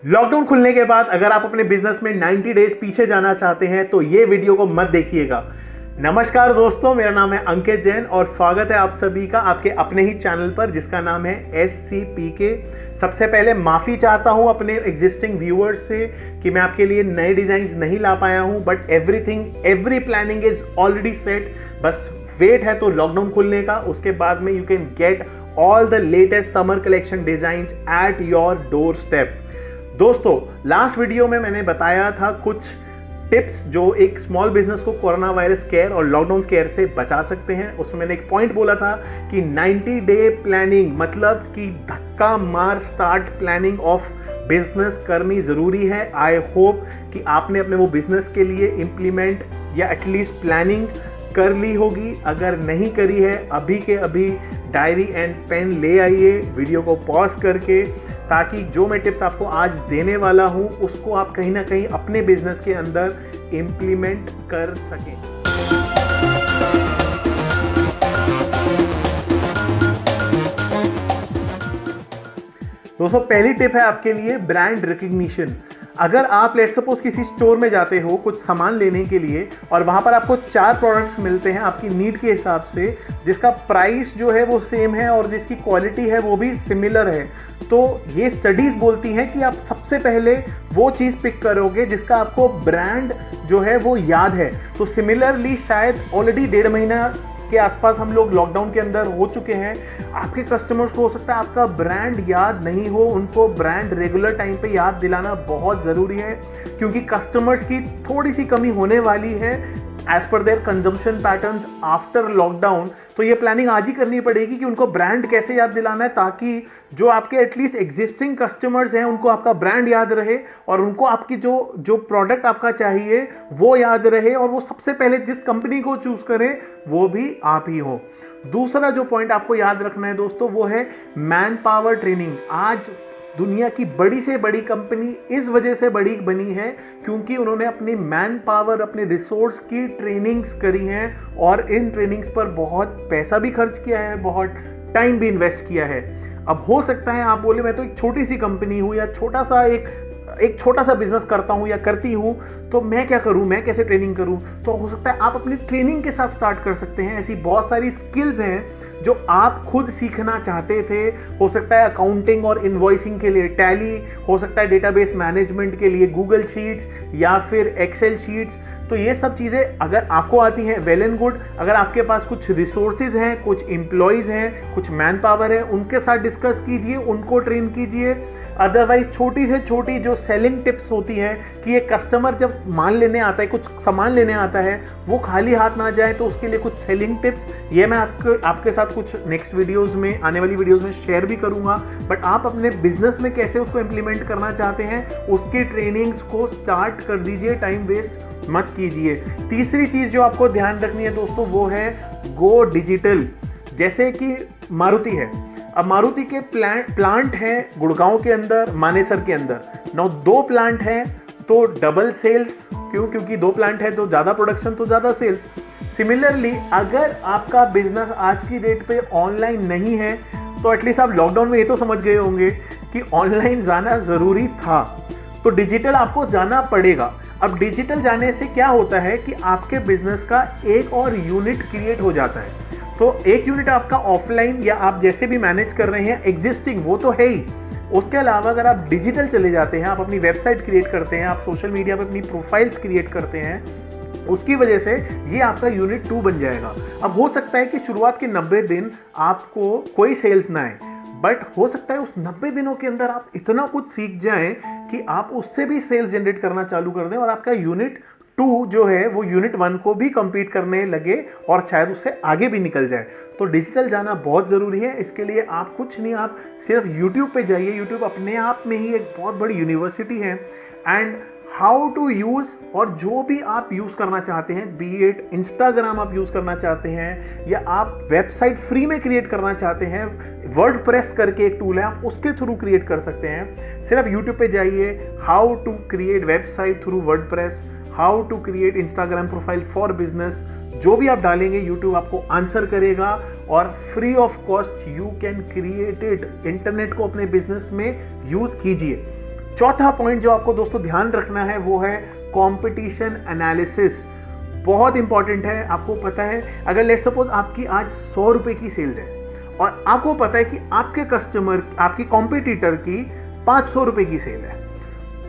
Lockdown खुलने के बाद अगर आप अपने बिजनेस में 90 डेज पीछे जाना चाहते हैं तो ये वीडियो को मत देखिएगा। नमस्कार दोस्तों, मेरा नाम है अंकित जैन और स्वागत है आप सभी का आपके अपने ही चैनल पर जिसका नाम है SCPK। सबसे पहले माफी चाहता हूं अपने एग्जिस्टिंग व्यूअर्स से कि मैं आपके लिए नए डिजाइन नहीं ला पाया हूं, but every planning is already set. बस वेट है तो लॉकडाउन खुलने का, उसके बाद में you can get all the latest summer collection design at your door step. दोस्तों, लास्ट वीडियो में मैंने बताया था कुछ टिप्स जो एक स्मॉल बिजनेस को कोरोना वायरस केयर और लॉकडाउन केयर से बचा सकते हैं। उसमें मैंने एक पॉइंट बोला था कि 90 डे प्लानिंग मतलब कि धक्का मार स्टार्ट प्लानिंग ऑफ बिजनेस करनी जरूरी है। आई होप कि आपने अपने वो बिजनेस के लिए इंप्लीमेंट या एटलीस्ट प्लानिंग कर ली होगी। अगर नहीं करी है, अभी के अभी डायरी एंड पेन ले आइए वीडियो को पॉज करके, ताकि जो मैं टिप्स आपको आज देने वाला हूं उसको आप कहीं ना कहीं अपने बिजनेस के अंदर इंप्लीमेंट कर सकें। दोस्तों, पहली टिप है आपके लिए ब्रांड रिकग्निशन। अगर आप लेट्स सपोज किसी स्टोर में जाते हो कुछ सामान लेने के लिए और वहां पर आपको 4 प्रोडक्ट्स मिलते हैं आपकी नीड के हिसाब से, जिसका प्राइस जो है वो सेम है और जिसकी क्वालिटी है वो भी सिमिलर है, तो ये स्टडीज बोलती हैं कि आप सबसे पहले वो चीज़ पिक करोगे जिसका आपको ब्रांड जो है वो याद है। तो सिमिलरली शायद ऑलरेडी 1.5 महीना के आसपास हम लोग लॉकडाउन के अंदर हो चुके हैं। आपके कस्टमर्स को हो सकता है आपका ब्रांड याद नहीं हो, उनको ब्रांड रेगुलर टाइम पे याद दिलाना बहुत ज़रूरी है, क्योंकि कस्टमर्स की थोड़ी सी कमी होने वाली है as per their consumption patterns after lockdown. तो ये प्लानिंग आज ही करनी पड़ेगी कि उनको ब्रांड कैसे याद दिलाना है, ताकि जो आपके एटलीस्ट एग्जिस्टिंग कस्टमर्स हैं उनको आपका ब्रांड याद रहे और उनको आपकी जो प्रोडक्ट आपका चाहिए वो याद रहे और वो सबसे पहले जिस कंपनी को चूज करें वो भी आप ही हो। दूसरा जो पॉइंट आपको याद रखना है दोस्तों वो है मैन पावर ट्रेनिंग। आज दुनिया की बड़ी से बड़ी कंपनी इस वजह से बड़ी बनी है क्योंकि उन्होंने अपनी मैन पावर, अपने रिसोर्स की ट्रेनिंग्स करी हैं और इन ट्रेनिंग्स पर बहुत पैसा भी खर्च किया है, बहुत टाइम भी इन्वेस्ट किया है। अब हो सकता है आप बोले मैं तो एक छोटी सी कंपनी हूँ या एक छोटा सा बिजनेस करता हूँ या करती हूँ, तो मैं क्या करूँ, मैं कैसे ट्रेनिंग करूँ? तो हो सकता है आप अपनी ट्रेनिंग के साथ स्टार्ट कर सकते हैं। ऐसी बहुत सारी स्किल्स हैं जो आप खुद सीखना चाहते थे। हो सकता है अकाउंटिंग और इनवॉइसिंग के लिए टैली, हो सकता है डेटाबेस मैनेजमेंट के लिए गूगल शीट्स या फिर एक्सेल शीट्स। तो ये सब चीज़ें अगर आपको आती हैं वेल एंड गुड। अगर आपके पास कुछ रिसोर्सेज हैं, कुछ एम्प्लॉयज़ हैं, कुछ मैन पावर है, उनके साथ डिस्कस कीजिए, उनको ट्रेन कीजिए। अदरवाइज छोटी से छोटी जो सेलिंग टिप्स होती हैं कि एक कस्टमर जब माल लेने आता है, कुछ सामान लेने आता है, वो खाली हाथ ना जाए, तो उसके लिए कुछ सेलिंग टिप्स ये मैं आपके साथ कुछ नेक्स्ट वीडियोस में, आने वाली वीडियोस में शेयर भी करूंगा। बट आप अपने बिजनेस में कैसे उसको इम्प्लीमेंट करना चाहते हैं उसकी ट्रेनिंग्स को स्टार्ट कर दीजिए, टाइम वेस्ट मत कीजिए। तीसरी चीज़ जो आपको ध्यान रखनी है दोस्तों वो है गो डिजिटल। जैसे कि मारुति है, अब मारुति के प्लांट हैं गुड़गांव के अंदर, मानेसर के अंदर। 2 प्लांट हैं तो डबल सेल्स, क्योंकि 2 प्लांट है तो ज़्यादा प्रोडक्शन तो ज़्यादा सेल्स। सिमिलरली अगर आपका बिजनेस आज की डेट पे ऑनलाइन नहीं है तो एटलीस्ट आप लॉकडाउन में ये तो समझ गए होंगे कि ऑनलाइन जाना ज़रूरी था, तो डिजिटल आपको जाना पड़ेगा। अब डिजिटल जाने से क्या होता है कि आपके बिजनेस का एक और यूनिट क्रिएट हो जाता है। तो एक यूनिट आपका ऑफलाइन या आप जैसे भी मैनेज कर रहे हैं एग्जिस्टिंग वो तो है ही, उसके अलावा अगर आप डिजिटल चले जाते हैं, आप अपनी वेबसाइट क्रिएट करते हैं, आप सोशल मीडिया पे अपनी प्रोफाइल्स क्रिएट करते हैं, उसकी वजह से ये आपका यूनिट 2 बन जाएगा। अब हो सकता है कि शुरुआत के 90 दिन आपको कोई सेल्स ना आए, बट हो सकता है उस 90 दिनों के अंदर आप इतना कुछ सीख जाएं कि आप उससे भी सेल्स जनरेट करना चालू कर दें और आपका यूनिट 2 जो है वो यूनिट 1 को भी कंपीट करने लगे और शायद उससे आगे भी निकल जाए। तो डिजिटल जाना बहुत ज़रूरी है। इसके लिए आप कुछ नहीं, आप सिर्फ यूट्यूब पे जाइए। यूट्यूब अपने आप में ही एक बहुत बड़ी यूनिवर्सिटी है। एंड हाउ टू यूज़, और जो भी आप यूज़ करना चाहते हैं, बी इट इंस्टाग्राम आप यूज़ करना चाहते हैं या आप वेबसाइट फ्री में क्रिएट करना चाहते हैं, वर्डप्रेस करके एक टूल है, आप उसके थ्रू क्रिएट कर सकते हैं। सिर्फ यूट्यूब पे जाइए, how to create website through WordPress, how to create Instagram profile for business, जो भी आप डालेंगे यूट्यूब आपको आंसर करेगा और free of cost you can create it. Internet को अपने बिजनेस में यूज कीजिए। चौथा पॉइंट जो आपको दोस्तों ध्यान रखना है वो है कंपटीशन एनालिसिस। बहुत इंपॉर्टेंट है। आपको पता है अगर लेट्स सपोज आपकी आज 100 रुपए की सेल्स है और आपको पता है कि आपके कस्टमर, आपकी कॉम्पिटिटर की 500 रुपए की सेल है,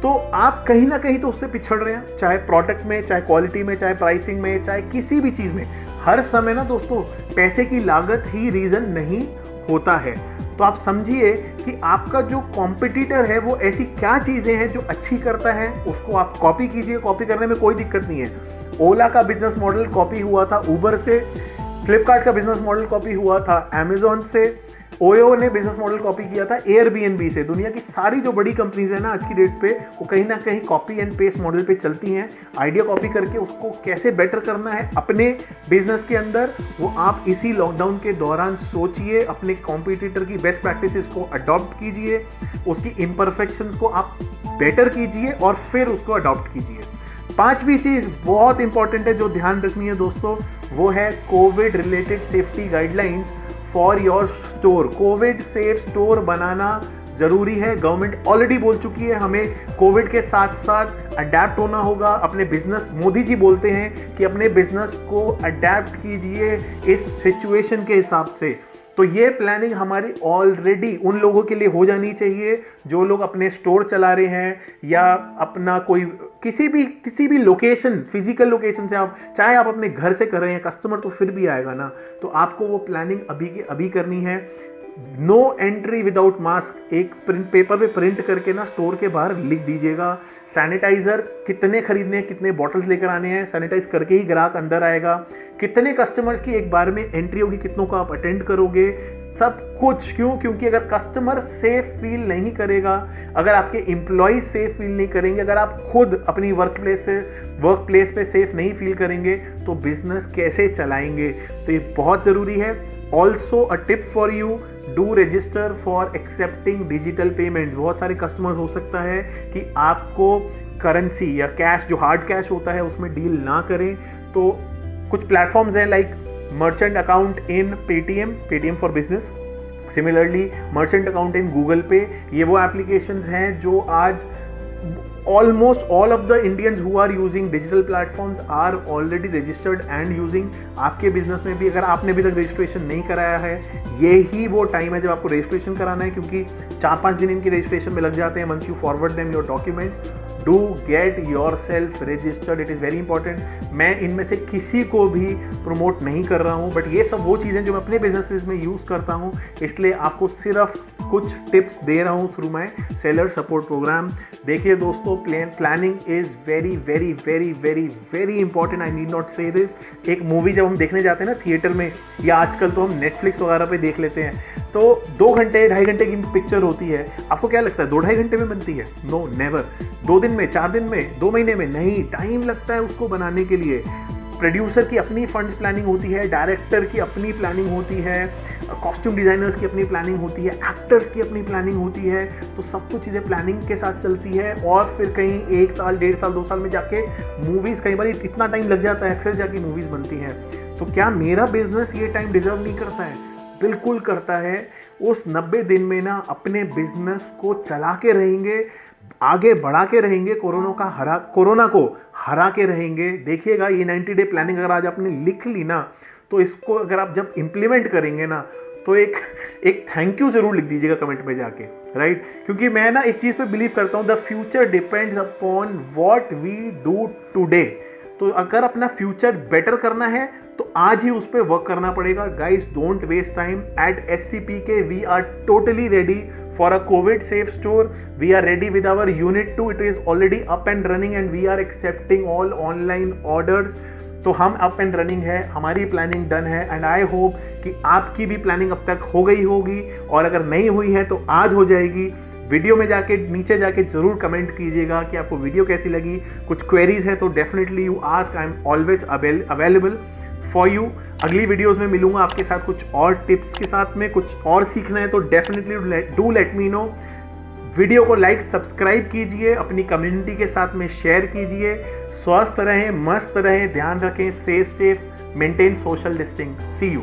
तो आप कहीं ना कहीं तो उससे पिछड़ रहे हैं, चाहे प्रोडक्ट में, चाहे क्वालिटी में, चाहे प्राइसिंग में, चाहे किसी भी चीज में। हर समय ना दोस्तों पैसे की लागत ही रीजन नहीं होता है। तो आप समझिए कि आपका जो कॉम्पिटिटर है वो ऐसी क्या चीजें हैं जो अच्छी करता है, उसको आप कॉपी कीजिए। कॉपी करने में कोई दिक्कत नहीं है। ओला का बिजनेस मॉडल कॉपी हुआ था उबर से, फ्लिपकार्ट का बिजनेस मॉडल कॉपी हुआ था अमेजॉन से, ओयो ने बिजनेस मॉडल कॉपी किया था एयरबीएनबी से। दुनिया की सारी जो बड़ी कंपनीज है ना आज की डेट पे, वो कहीं ना कहीं कॉपी एंड पेस्ट मॉडल पे चलती हैं। आइडिया कॉपी करके उसको कैसे बेटर करना है अपने बिजनेस के अंदर, वो आप इसी लॉकडाउन के दौरान सोचिए। अपने कॉम्पिटिटर की बेस्ट प्रैक्टिसेस को अडॉप्ट कीजिए, उसकी इम्परफेक्शंस को आप बेटर कीजिए और फिर उसको अडॉप्ट कीजिए। पांचवी चीज बहुत इंपॉर्टेंट है जो ध्यान रखनी है दोस्तों, वो है COVID related safety guidelines for your store. COVID safe store बनाना जरूरी है। गवर्नमेंट ऑलरेडी बोल चुकी है हमें कोविड के साथ साथ अडेप्ट होना होगा अपने बिजनेस। मोदी जी बोलते हैं कि अपने बिजनेस को अडेप्ट कीजिए इस सिचुएशन के हिसाब से। तो ये प्लानिंग हमारी ऑलरेडी उन लोगों के लिए हो जानी चाहिए जो लोग अपने स्टोर चला रहे हैं या अपना कोई किसी भी लोकेशन, फिजिकल लोकेशन से, आप चाहे आप अपने घर से कर रहे हैं, कस्टमर तो फिर भी आएगा ना। तो आपको वो प्लानिंग अभी के अभी करनी है। नो एंट्री विदाउट मास्क एक पेपर पे प्रिंट करके ना स्टोर के बाहर लिख दीजिएगा। सैनिटाइजर कितने खरीदने हैं, कितने बॉटल्स लेकर आने हैं, सैनिटाइज करके ही ग्राहक अंदर आएगा। कितने कस्टमर्स की एक बार में एंट्री होगी, कितनों को आप अटेंड करोगे, सब कुछ। क्यों? क्योंकि अगर कस्टमर सेफ फील नहीं करेगा, अगर आपके एम्प्लॉय सेफ फील नहीं करेंगे, अगर आप खुद अपनी वर्क प्लेस पे सेफ नहीं फील करेंगे तो बिजनेस कैसे चलाएंगे। तो ये बहुत जरूरी है। Also a tip for you, do register for accepting digital payment. बहुत सारे कस्टमर्स हो सकता है कि आपको करेंसी या कैश, जो हार्ड कैश होता है, उसमें डील ना करें। तो कुछ प्लेटफॉर्म्स हैं like merchant account in Paytm for business, similarly merchant account in Google पे। ये वो एप्लीकेशंस हैं जो आज almost all of the Indians who are using digital platforms are already registered and using। आपके बिजनेस में भी अगर आपने अभी तक रजिस्ट्रेशन नहीं कराया है, यही वो टाइम है जब आपको रजिस्ट्रेशन कराना है, क्योंकि 4-5 दिन इनके रजिस्ट्रेशन में लग जाते हैं। Once you forward them your documents, do get yourself registered, it is very important. मैं इनमें से किसी को भी प्रमोट नहीं कर रहा हूँ, बट ये सब वो चीज़ें जो मैं अपने बिजनेसेस में यूज़ करता हूँ, इसलिए आपको सिर्फ कुछ टिप्स दे रहा हूँ through my seller support programme. देखिए दोस्तों, planning is very very very very very important. I need not say this. एक मूवी जब हम देखने जाते हैं ना थिएटर में, या आजकल तो हम नेटफ्लिक्स वगैरह पे देख लेते हैं, तो 2 घंटे 2.5 घंटे की पिक्चर होती है। आपको क्या लगता है 2-2.5 घंटे में बनती है? No, never. 2 दिन में, 4 दिन में, 2 महीने में नहीं, टाइम लगता है उसको बनाने के लिए। प्रोड्यूसर की अपनी फंड्स प्लानिंग होती है, डायरेक्टर की अपनी प्लानिंग होती है, कॉस्ट्यूम डिज़ाइनर्स की अपनी प्लानिंग होती है, एक्टर्स की अपनी प्लानिंग होती है। तो सब कुछ चीज़ें प्लानिंग के साथ चलती है, और फिर कहीं 1 साल, 1.5 साल, 2 साल में जाके मूवीज़, कई बार इतना टाइम लग जाता है फिर जाके मूवीज़ बनती हैं। तो क्या मेरा बिजनेस ये टाइम डिजर्व नहीं करता है? बिल्कुल करता है। उस 90 दिन में ना अपने बिजनेस को चला के रहेंगे, आगे बढ़ा के रहेंगे, कोरोना को हरा के रहेंगे। देखिएगा ये 90 डे प्लानिंग अगर आज आपने लिख ली ना, तो इसको अगर आप जब इम्प्लीमेंट करेंगे ना, तो एक थैंक यू जरूर लिख दीजिएगा कमेंट में जाके, राइट? क्योंकि मैं ना एक चीज़ पे बिलीव करता हूँ, the future depends upon what we do today. तो अगर अपना फ्यूचर बेटर करना है तो आज ही उस पर वर्क करना पड़ेगा। Guys, don't waste time. At SCPK we are totally ready for a COVID safe store. We are ready with our unit 2. It is already up and running and we are accepting all online orders. तो हम up and running है, हमारी planning done है, and I hope कि आपकी भी planning अब तक हो गई होगी, और अगर नहीं हुई है तो आज हो जाएगी। वीडियो में जाके नीचे जाके जरूर कमेंट कीजिएगा कि आपको वीडियो कैसी लगी। कुछ क्वेरीज है तो definitely you ask, I am always available for you. अगली वीडियोस में मिलूंगा आपके साथ कुछ और टिप्स के साथ में। कुछ और सीखना है तो definitely do let me know. Video को लाइक, सब्सक्राइब कीजिए, अपनी कम्युनिटी के साथ में शेयर कीजिए। स्वस्थ रहें, मस्त रहें, ध्यान रखें, stay safe, maintain social distance. See you.